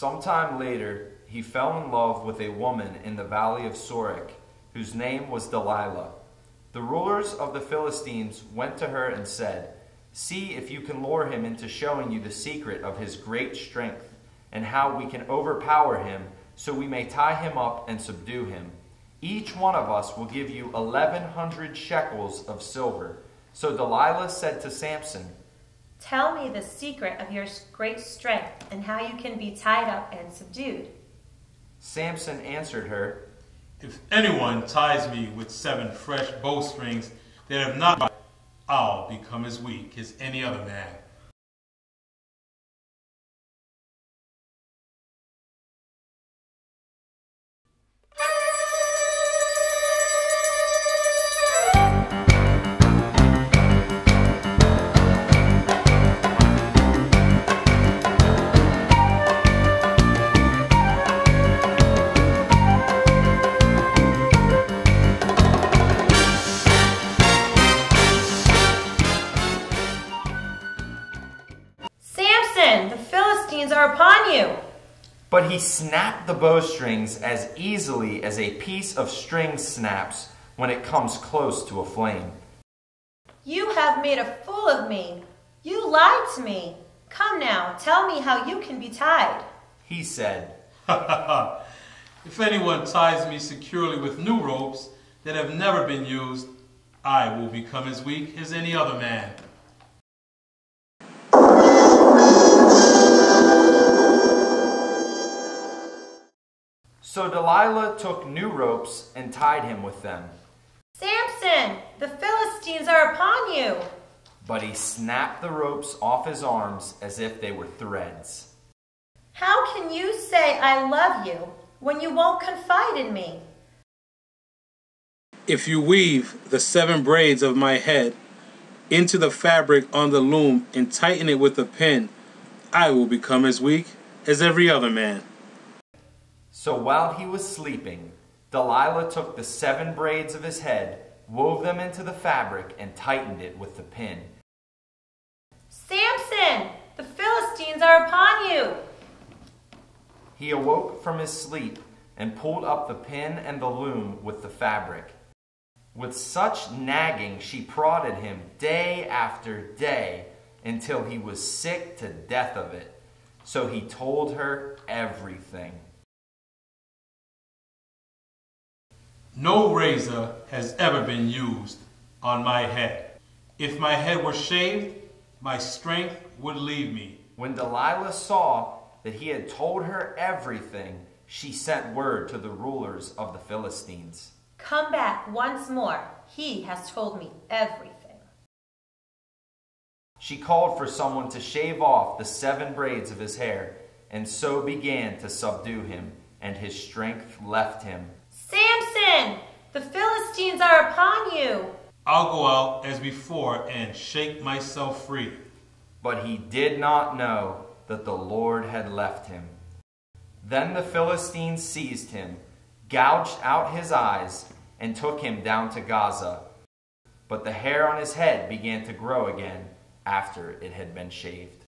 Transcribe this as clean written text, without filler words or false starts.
Sometime later, he fell in love with a woman in the valley of Sorek, whose name was Delilah. The rulers of the Philistines went to her and said, "See if you can lure him into showing you the secret of his great strength, and how we can overpower him, so we may tie him up and subdue him. Each one of us will give you 1,100 shekels of silver." So Delilah said to Samson, "Tell me the secret of your great strength and how you can be tied up and subdued." Samson answered her, "If anyone ties me with 7 fresh bowstrings that have not been, I'll become as weak as any other man." "The Philistines are upon you." but he snapped the bowstrings as easily as a piece of string snaps when it comes close to a flame. "You have made a fool of me. You lied to me. Come now, tell me how you can be tied." He said, "If anyone ties me securely with new ropes that have never been used, I will become as weak as any other man." So Delilah took new ropes and tied him with them. "Samson, the Philistines are upon you." But he snapped the ropes off his arms as if they were threads. "How can you say I love you when you won't confide in me?" If you weave the 7 braids of my head into the fabric on the loom and tighten it with a pin, I will become as weak as every other man." So while he was sleeping, Delilah took the 7 braids of his head, wove them into the fabric, and tightened it with the pin. "Samson, the Philistines are upon you." He awoke from his sleep and pulled up the pin and the loom with the fabric. With such nagging, she prodded him day after day until he was sick to death of it. So he told her everything. "No razor has ever been used on my head. If my head were shaved, my strength would leave me." When Delilah saw that he had told her everything, she sent word to the rulers of the Philistines. "Come back once more. He has told me everything." She called for someone to shave off the 7 braids of his hair, and so began to subdue him, and his strength left him. "Samson, the Philistines are upon you." "I'll go out as before and shake myself free." But he did not know that the Lord had left him. Then the Philistines seized him, gouged out his eyes, and took him down to Gaza. But the hair on his head began to grow again after it had been shaved.